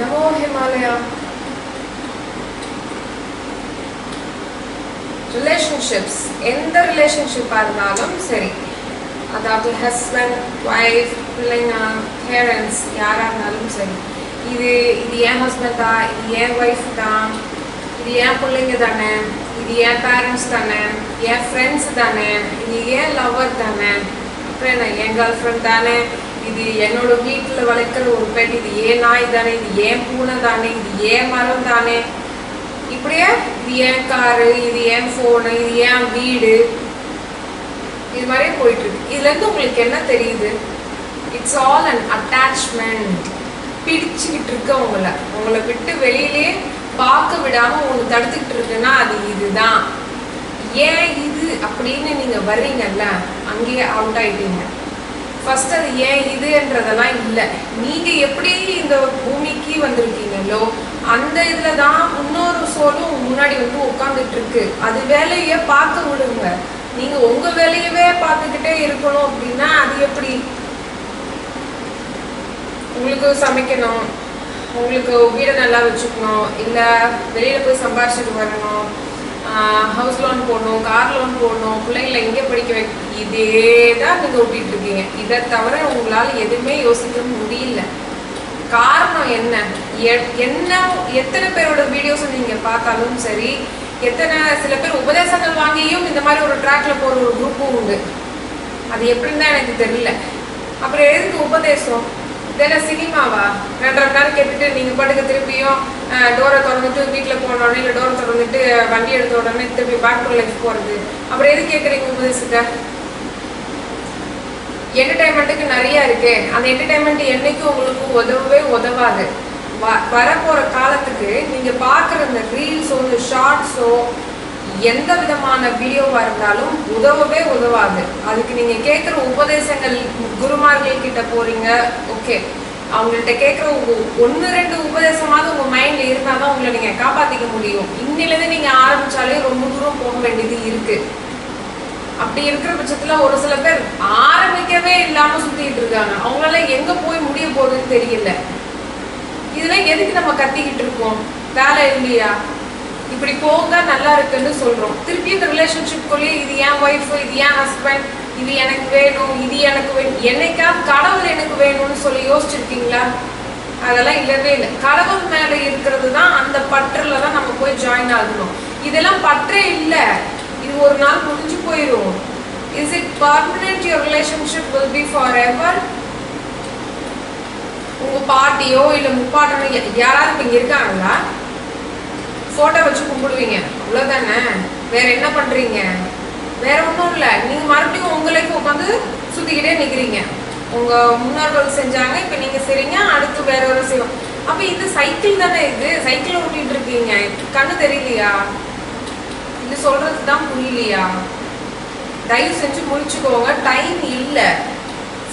நமோ Himalaya. Relationships, எந்த ரிலேஷன்ஷிப்பாக இருந்தாலும் சரி, அதாவது ஹஸ்பண்ட், ஒய்ஃப், பிள்ளைங்க, பேரண்ட்ஸ், யாராக இருந்தாலும் சரி, இது என் ஹஸ்பண்ட் தான், இது என் ஒய்ஃப் தான், இது என் பிள்ளைங்க தானே, இது என் பேரண்ட்ஸ் தானே, என் ஃப்ரெண்ட்ஸ் தானே, இது என் லவர் தானே, அப்புறம் என்ன என் கேர்ள் ஃப்ரெண்ட் தானே, இது என்னோட வீட்டில் வளர்க்குற ஒரு பெட், இது ஏன் நாய் தானே, இது ஏன் பூனை தானே, இது ஏன் மரம் தானே, இப்படியே இது ஏன் காரு, இது ஏன் ஃபோனு, இது ஏன் வீடு, இது மாதிரியே போயிட்டு இருக்கு. இதுலேருந்து உங்களுக்கு என்ன தெரியுது? It's all an attachment. பிடிச்சுக்கிட்டு இருக்க உங்களை விட்டு வெளியிலே பார்க்க விடாம ஒன்று தடுத்துக்கிட்டு இருக்குன்னா அது இதுதான். ஏன் இது அப்படின்னு நீங்க வர்றீங்கல்ல, அங்கேயே அவுட் ஆயிட்டீங்க. ஃபர்ஸ்ட் அது ஏன் இதுன்றதெல்லாம் இல்லை. நீங்க எப்படி இந்த பூமிக்கு வந்திருக்கீங்களோ அந்த இதுல தான் இன்னொரு சோலும் முன்னாடி வந்து உட்காந்துட்டு இருக்கு. அது வேலையே பார்க்க விடுங்க. நீங்க உங்க வேலையவே பார்த்துக்கிட்டே இருக்கணும் அப்படின்னா அது எப்படி? உங்களுக்கு சமைக்கணும், உங்களுக்கு வீடை நல்லா வச்சுக்கணும், இல்லை வெளியில போய் சம்பாதிச்சுட்டு வரணும், ஹவுஸ் லோன் போடணும், கார் லோன் போடணும், பிள்ளைங்களை எங்கே படிக்க வைக்க, இதே தான் நீங்கள் ஓட்டிகிட்டு இருக்கீங்க. இதை தவிர உங்களால் எதுவுமே யோசிக்க முடியல. காரணம் என்ன? எத்தனை பேரோட வீடியோஸை நீங்கள் பார்த்தாலும் சரி, சில பேர் உபதேசங்கள் வாங்கியும் இந்த மாதிரி ஒரு ட்ராக்ல போகிற ஒரு குரூப்பும் உண்டு. அது எப்படின்னு தான் எனக்கு தெரியல. அப்புறம் எதுக்கு உபதேசம்? இதெல்லாம் சினிமாவா? 2.5 மணி நேரம் கேட்டுட்டு நீங்கள் பாட்டுக்கு திருப்பியும் டோரை திறந்துட்டு வீட்டில் போன உடனே, இல்லை டோரை திறந்துட்டு வண்டி எடுத்த உடனே திருப்பி பேக் டு லைஃப் போகிறது. அப்புறம் எது கேட்குறீங்க உபதேசத்தை? என்டர்டைன்மெண்ட்டுக்கு நிறைய இருக்கு. அந்த என்டர்டைன்மெண்ட் என்னைக்கும் உங்களுக்கு உதவவே உதவாது. வரப்போகிற காலத்துக்கு நீங்கள் பார்க்குற இந்த ரீல்ஸோ இந்த ஷார்ட்ஸோ எந்த விதமான வீடியோவாக இருந்தாலும் உதவவே உதவாது. அதுக்கு நீங்கள் கேட்குற உபதேசங்கள் குருமார்கள் கிட்ட போறீங்க, ஓகே, அவங்கள்ட்ட கேட்குற 1-2 உபதேசமாவது உங்கள் மைண்டில் இருந்தால் தான் உங்களை நீங்கள் காப்பாற்றிக்க முடியும். இன்னிலேருந்து நீங்கள் ஆரம்பித்தாலே ரொம்ப தூரம் போக வேண்டியது இருக்குது. அப்படி இருக்கிற பட்சத்தில் ஒரு சில பேர் ஆரம்பிக்கவே இல்லாமல் சுற்றிக்கிட்டு இருக்காங்க. அவங்களால எங்கே போய் முடிய போகுதுன்னு தெரியல. இதெல்லாம் எதுக்கு நம்ம கத்திக்கிட்டு இருக்கோம்? வேலை இல்லையா? இப்படி போக நல்லா இருக்குன்னு சொல்றோம். திருப்பி இந்த ரிலேஷன்ஷிப்குள்ளேயே இது என் ஒய்ஃப், இது என் ஹஸ்பண்ட், இது எனக்கு வேணும், இது எனக்கு வேணும். என்னைக்காவது கடவுள் எனக்கு வேணும்னு சொல்லி யோசிச்சிருக்கீங்களா? அதெல்லாம் இல்லவே இல்லை. கடவுள் மேல இருக்கிறது தான், அந்த பற்றுல தான் நம்ம போய் ஜாயின் ஆகணும். இதெல்லாம் பற்றே இல்லை. இது ஒரு நாள் முடிஞ்சு போயிடும். Is it permanent? Your relationship will be for ever. உங்க பாட்டியோ இல்லை முப்பாட்டனோ யாராவது இங்க இருக்காங்களா? போட்டோ வச்சு கும்பிடுவீங்க, அவ்வளவுதானே. வேற என்ன பண்றீங்க? வேற ஒன்றும் இல்லை. நீங்க மறுபடியும் உங்க லைஃப் உட்காந்து சுத்திக்கிட்டே நிக்கிறீங்க. உங்க முன்னோர்கள் செஞ்சாங்க, இப்ப நீங்க செய்றீங்க, அடுத்து வேற ஒரு செய்வோம். அப்ப இது சைக்கிள் தானே. இது சைக்கிள் ஓட்டிட்டு இருக்கீங்க. கண்ணு தெரியலையா? இது சொல்றது தான் புரியலையா? தயவு செஞ்சு முடிச்சுக்கோங்க. டைம் இல்லை.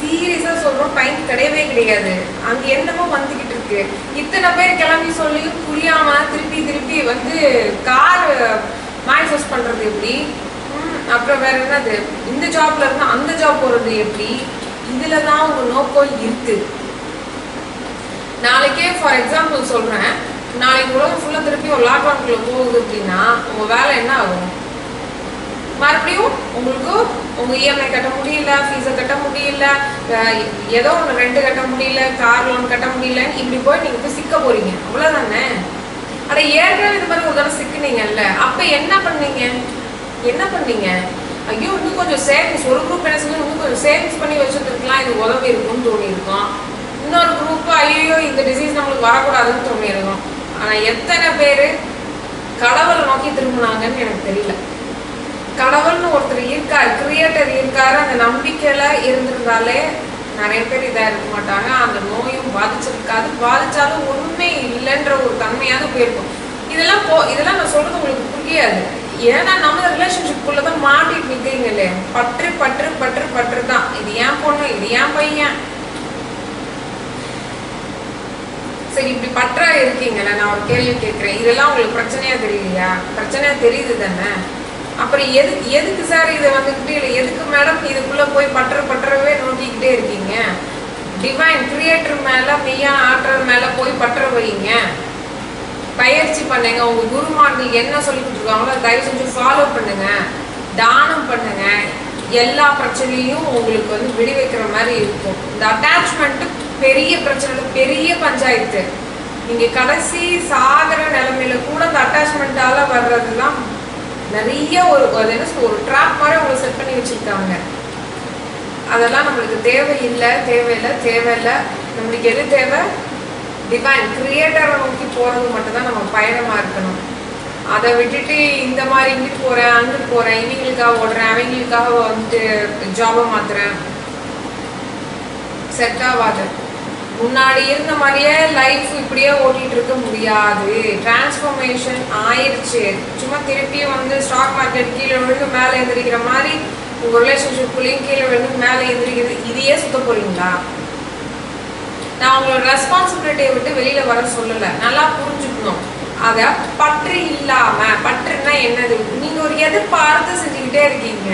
சீரியஸா சொல்றோம், டைம் கிடையவே கிடையாது. அங்க என்னமோ வந்துகிட்டு இருக்கு. இத்தனை பேர் கிளம்பி சொல்லியும் புரியாம திருப்பி வந்து கார் மேனிஃபெஸ்ட் பண்றது எப்படி? அப்புறம் வேற என்னது? இந்த ஜாப்ல இருந்து அந்த ஜாப் போறது எப்படி? இதுலதான் உங்க நோக்கம் இருக்கு. நாளைக்கே ஃபார் எக்ஸாம்பிள் சொல்றேன், நாளைக்கு உலகம் ஃபுல்லா திருப்பி ஒரு லாக்டவுனுக்குள்ள போகுது அப்படின்னா உங்க வேலை என்ன ஆகும்? மறுபடியும் உங்களுக்கு உங்க இஎம்ஐ கட்ட முடியல, ஃபீஸை கட்ட முடியல, ஏதோ ஒன்று ரெண்ட் கட்ட முடியல, கார் லோன் கட்ட முடியல, இப்படி போய் நீங்க போய் சிக்க போறீங்க, அவ்வளவுதானே. அட ஏற்கனவே இது மாதிரி ஒரு தடவை சிக்கினீங்கல்ல, அப்ப என்ன பண்ணீங்க? ஐயோ இன்னும் கொஞ்சம் சேவிங்ஸ், ஒரு குரூப் என்ன சொல்லி இன்னும் கொஞ்சம் சேவிங்ஸ் பண்ணி வச்சுருக்கலாம், இது உதவி இருக்கும்னு தோணி இருக்கும். இன்னொரு குரூப் ஐயோ இந்த டிசீஸ் நம்மளுக்கு வரக்கூடாதுன்னு தோணி இருக்கும். ஆனா எத்தனை பேரு கடவுளை நோக்கி திரும்பினாங்கன்னு எனக்கு தெரியல. கடவுள்னு ஒருத்தர் இருக்காரு, கிரியேட்டர் இருக்காரு, அந்த நம்பிக்கையில இருந்திருந்தாலே நிறைய பேர் இதா இருக்க மாட்டாங்க. அந்த நோயும் பாதிச்சிருக்காது, பாதிச்சாலும் ஒண்ணுமே இல்லைன்ற ஒரு தன்மையாவது போயிருக்கும். இதெல்லாம் நான் சொல்றது உங்களுக்கு புரியாது. ஏன்னா நம்ம ரிலேஷன்ஷிப்குள்ளதான் மாட்டிட்டு நிற்கிறீங்களே. பற்று தான். இது ஏன் பொண்ணு, இது ஏன் பையன். சரி, இப்படி பற்றா இருக்கீங்கல்ல, நான் ஒரு கேள்வி கேட்கிறேன். இதெல்லாம் உங்களுக்கு பிரச்சனையா தெரியலையா? பிரச்சனையா தெரியுது தானே. அப்புறம் எதுக்கு சார் இதை வந்துக்கிட்டு, இல்லை எதுக்கு மேடம் இதுக்குள்ள போய் பற்றவே நோக்கிக்கிட்டே இருக்கீங்க? டிவைன் கிரியேட்டர் மேலே மெய்யான ஆற்றல் மேலே போய் பற்ற வைங்க, பயிற்சி பண்ணுங்க. உங்க குருமார்கள் என்ன சொல்லி கொடுத்துருக்காங்களோ தயவு செஞ்சு ஃபாலோ பண்ணுங்க, தானம் பண்ணுங்க. எல்லா பிரச்சனையும் உங்களுக்கு வந்து விடுவிக்கிற மாதிரி இருக்கும். இந்த அட்டாச்மெண்ட் பெரிய பிரச்சனை, பெரிய பஞ்சாயத்து. நீங்க கடைசி சாகர நிலைமையில கூட இந்த அட்டாச்மெண்டால வர்றதுதான் நிறைய ஒரு ட்ராப் மாதிரி உங்களை செட் பண்ணி வச்சிருக்காங்க. அதெல்லாம் நம்மளுக்கு தேவையில்லை, தேவையில்லை, தேவையில்லை. நம்மளுக்கு எது தேவை? டிவைன் கிரியேட்டரை நோக்கி போறது மட்டும்தான் நம்ம பயணமா இருக்கணும். அதை விட்டுட்டு இந்த மாதிரி இங்கிட்டு போறேன், அங்கிட்டு போறேன், இவங்களுக்காக ஓடுறேன், அவங்களுக்காக வந்துட்டு ஜாபை மாத்துறேன், செட் ஆகாது. முன்னாடி இருந்த மாதிரியே லைஃப் இப்படியே ஓட்டிட்டு இருக்க முடியாது. டிரான்ஸ்ஃபர்மேஷன் ஆயிடுச்சு. சும்மா திருப்பியும் வந்து ஸ்டாக் மார்க்கெட் கீழே விழுந்து மேலே எழுந்திரிக்கிற மாதிரி உங்க ரிலேஷன்ஷிப்குள்ளேயும் கீழே விழுந்து மேலே எழுந்திரிக்கிறது, இதையே சுத்த போறீங்களா? நான் உங்களோட ரெஸ்பான்சிபிலிட்டியை விட்டு வெளியில வர சொல்லலை, நல்லா புரிஞ்சுக்கணும். அதை பற்று இல்லாம, பற்றுன்னா என்னது? நீங்க ஒரு எதிர்பார்த்து செஞ்சுக்கிட்டே இருக்கீங்க.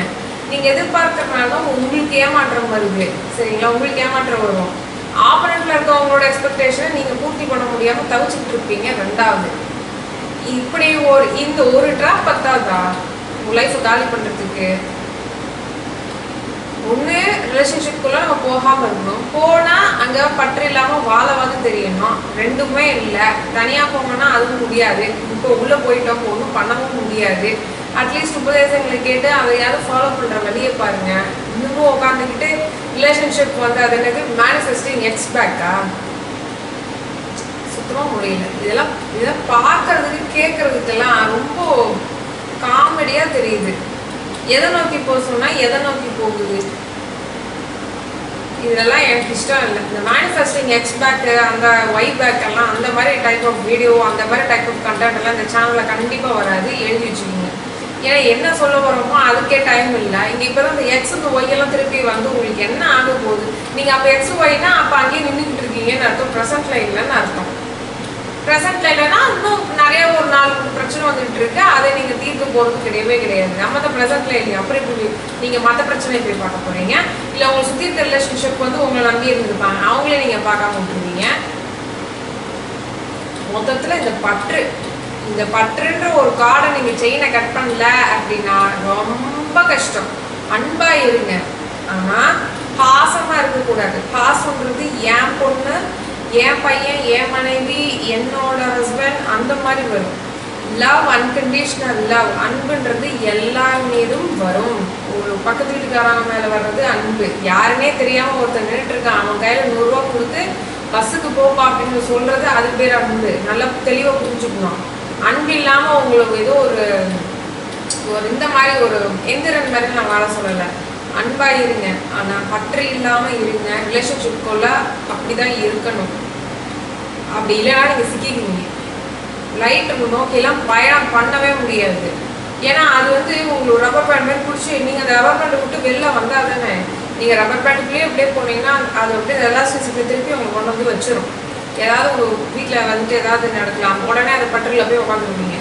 நீங்க எதிர்பார்க்கறதுனால உங்களுக்கு ஏமாற்றம் வருது, சரிங்களா? உங்களுக்கு ஏமாற்றம் வரும். ஆப்பரண்ட்ல இருக்கவங்களோட எக்ஸ்பெக்டேஷனை நீங்க பூர்த்தி பண்ண முடியாம தவிச்சுட்டு இருப்பீங்க. ரெண்டாவது, இப்படி இந்த ஒரு ட்ராப் பத்தாதா உங்க லைஃப் காலி பண்றதுக்கு? ஒன்று ரிலேஷன்ஷிப்குள்ள நம்ம போகாம இருக்கணும், போனா அங்க பற்று இல்லாம வாழவாது தெரியணும். ரெண்டுமே இல்லை. தனியா போங்கன்னா அதுவும் முடியாது. இப்போ உள்ள போயிட்டோம், ஒன்றும் பண்ணவும் முடியாது. அட்லீஸ்ட் உபதேசங்களை கேட்டு அதையாவது ஃபாலோ பண்ற வழியை பாருங்க. இன்னமும் உட்காந்துக்கிட்டு ரிலேஷன்ஷிப் வந்து அது என்னது மேனிஃபெஸ்டிங் எக்ஸ்பேக்டா? சுத்தமா முடியல. இதெல்லாம் பார்க்கறதுக்கு கேட்கறதுக்கெல்லாம் ரொம்ப காமெடியா தெரியுது. எதை நோக்கி போக சொன்னா எதை நோக்கி போகுது? இதெல்லாம் எனக்கு இஷ்டம் இல்லை. இந்த மேனிஃபெஸ்டிங் எக்ஸ்பேக், அந்த ஒய் பேக் எல்லாம், அந்த மாதிரி டைப் ஆஃப் வீடியோ, அந்த மாதிரி டைப் ஆஃப் கண்டென்ட் எல்லாம் இந்த சேனலில் கண்டிப்பாக வராது. எழுதி வச்சுக்கோங்க. ஏன்னா என்ன சொல்ல வரோமோ அதுக்கே டைம் இல்லை. இங்கே இப்போ தான் இந்த எக்ஸுக்கு ஒய்யெல்லாம் திருப்பி வந்து உங்களுக்கு என்ன ஆக போகுது? நீங்கள் அப்போ எக்ஸு ஒய்னா அப்போ அங்கேயே நின்றுக்கிட்டு இருக்கீங்கன்னு அர்த்தம். ப்ரெசென்ட்ல இல்லைன்னு அர்த்தம். ப்ரெசென்ட்ல இல்லைன்னா இன்னும் நிறைய ஒரு 4 பிரச்சனை வந்துட்டு இருக்கு. அதை நீங்கள் தீர்க்க போகிறது கிடையவே கிடையாது. நம்ம தான் ப்ரெசென்ட்ல இல்லையா, அப்புறம் இப்படி நீங்கள் மற்ற பிரச்சனை போய் பார்க்க போறீங்க? இல்லை உங்களை சுற்றி இருக்க ரிலேஷன்ஷிப் வந்து உங்களை நம்பி இருந்திருப்பாங்க, அவங்களே நீங்கள் பார்க்காம விட்டுருவீங்க. மொத்தத்தில் இந்த பற்றுன்ற ஒரு கார்டை நீங்கள் செயினை கட் பண்ணல அப்படின்னா ரொம்ப கஷ்டம். அன்பா இருங்க, ஆனால் பாசமாக இருக்கக்கூடாது. பாசம்ன்றது என் பொண்ணு, என் பையன், என் மனைவி, என்னோட ஹஸ்பண்ட், அந்த மாதிரி வரும். லவ், அன்கண்டிஷனல் லவ், அன்புன்றது எல்லார் மீதும் வரும். ஒரு பக்கத்து வீட்டுக்காரங்க மேலே வர்றது அன்பு. யாருன்னே தெரியாமல் ஒருத்தர் நின்றுட்டு இருக்கான், அவன் கையில் 100 ரூபா கொடுத்து பஸ்ஸுக்கு போப்பா அப்படின்னு சொல்றது அது பேர் அன்பு. நல்லா தெளிவாக புரிஞ்சுக்கணும். அன்பு இல்லாமல் உங்களுக்கு ஏதோ ஒரு இந்த மாதிரி ஒரு எந்திரன் மாதிரி நான் வாழ சொல்லலை. அன்பா இருங்க, ஆனால் பற்று இல்லாமல் இருங்க. ரிலேஷன்ஷிப்குள்ள அப்படிதான் இருக்கணும். அப்படி இல்லைன்னா நீங்கள் சிக்கிக்குவீங்க. லைட்டு நோக்கிலாம் பயணம் பண்ணவே முடியாது. ஏன்னா அது வந்து உங்களுக்கு ரப்பர் பேண்ட் மாதிரி பிடிச்சி நீங்கள் அந்த ரப்பர் பேண்டை விட்டு வெளில வந்தால் தானே. நீங்கள் ரப்பர் பேண்டுக்குள்ளேயே அப்படியே போனீங்கன்னா அது அப்படியே எலாஸ்டிசிட்டி திருப்பி உங்களுக்கு கொண்டு வந்து வச்சிடும். ஏதாவது ஒரு வீட்டில் வந்துட்டு ஏதாவது நடக்கலாம், உடனே அந்த பற்றுல போய் உட்காந்துருவீங்க.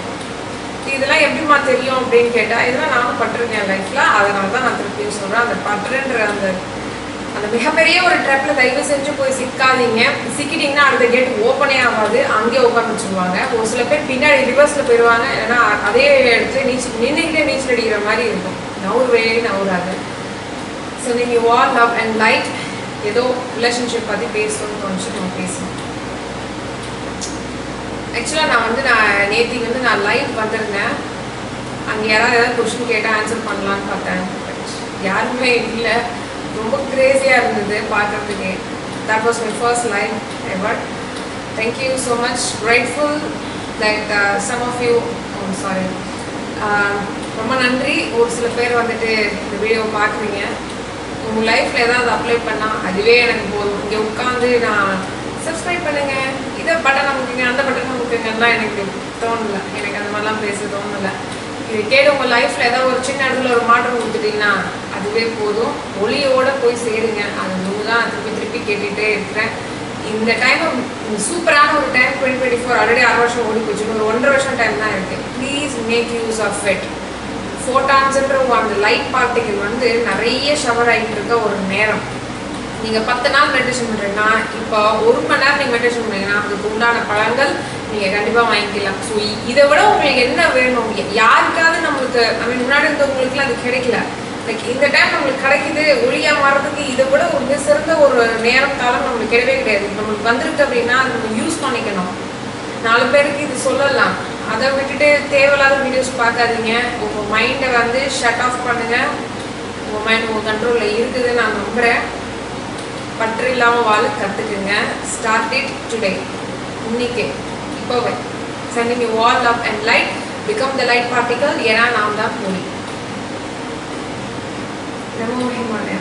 இதெல்லாம் எப்படிமா தெரியும் அப்படின்னு கேட்டால், இதெல்லாம் நானும் பட்டிருக்கேன் லைஃப்பில். அதனால தான் நான் திருப்பியும் சொல்கிறேன். அந்த பற்றுன்ற அந்த மிகப்பெரிய ஒரு ட்ரெப்பில் தயவு செஞ்சு போய் சிக்காதீங்க. சிக்கிட்டிங்கன்னா அடுத்த கேட் ஓப்பனே ஆகாது, அங்கேயே உட்காந்து வச்சுருவாங்க. ஒரு சில பேர் பின்னாடி ரிவர்ஸில் போயிடுவாங்க. ஏன்னா அதே இடத்துல நின்றுக்கிட்டே நீச்சல் அடிக்கிற மாதிரி இருக்கும். நவுறாது. ஸோ நீங்கள் வால் லவ் அண்ட் லைட் ஏதோ ரிலேஷன்ஷிப் பற்றி பேசணும்னு தோணுச்சு, நம்ம பேசணும். ஆக்சுவலாக நான் நேற்றுக்கு நான் லைவ் வந்திருந்தேன். அங்கே ஏதாவது கொஸ்டின் கேட்டால் ஆன்சர் பண்ணலான்னு பார்த்தேன். யாருமே இல்லை. ரொம்ப கிரேஸியாக இருந்தது பார்க்குறதுக்கே. That was my first live ever. Thank you so much. Grateful that some of you sorry ரொம்ப நன்றி. ஒரு சில பேர் வந்துட்டு இந்த வீடியோவை பார்க்குறீங்க. உங்கள் லைஃப்பில் ஏதாவது அப்ளை பண்ணால் அதுவே எனக்கு போதும். இங்கே உட்காந்து நான் சப்ஸ்கிரைப் பண்ணுங்கள், இதை பட்டன் நமக்குங்க, அந்த பட்டன் நமக்குங்கலாம் எனக்கு தோணலை. எனக்கு அந்த மாதிரிலாம் பேச தோணலை. இது கேட்டு உங்கள் லைஃப்பில் ஏதாவது ஒரு சின்ன இடத்துல ஒரு மாற்றம் கொடுத்துட்டிங்கன்னா அதுவே போதும். ஒளியோடு போய் சேருங்க. அது தான் திருப்பி கேட்டுகிட்டே இருக்கிறேன். இந்த டைம் சூப்பரான ஒரு டைம். 2024 ஆல்ரெடி 6 வருஷம் ஓடி போச்சு. ஒரு 1.5 வருஷம் டைம் தான் இருக்குது. Please make use of it. ஃபோட்டான்ஸ்ன்ற அந்த லைட் பார்ட்டிகள் நிறைய ஷவர் ஆகிட்டு இருக்க ஒரு நேரம். நீங்கள் 10 நாள் மெடிடேஷன் பண்ணுறீங்கன்னா இப்போ 1 மணி நேரம் நீங்கள் மெடிடேஷன் பண்ணீங்கன்னா அதுக்கு உண்டான பலன்கள் நீங்கள் கண்டிப்பாக வாங்கிக்கலாம். ஸோ இதை விட உங்களுக்கு என்ன வேணும்? யாருக்காவது நம்மளுக்கு முன்னாடி இருந்தவங்களுக்குலாம் அது கிடைக்கல. லைக் இந்த டைம் நம்மளுக்கு கிடைக்குது, ஒளியாக மாறதுக்கு இதை விட ஒரு மிக சிறந்த ஒரு நேரம் காலம் நம்மளுக்கு கிடையவே கிடையாது. நம்மளுக்கு வந்திருக்கு அப்படின்னா அது நம்ம யூஸ் பண்ணிக்கணும். 4 பேருக்கு இது சொல்லலாம். அதை விட்டுட்டு தேவையில்லாத வீடியோஸ் பார்க்காதீங்க. உங்கள் மைண்டை வந்து ஷட் ஆஃப் பண்ணுங்கள். உங்கள் மைண்ட் உங்கள் கண்ட்ரோலில் இருக்குதுன்னு நான் நம்புகிறேன். பற்று இல்லாமல் வாழ கற்றுக்குங்க. Start it today. இன்னைக்கே இப்போவே sending you all love and light. Become the light particle. ஏன்னா நாம் தான் ஒளி. நமோ ஹிமாலயா.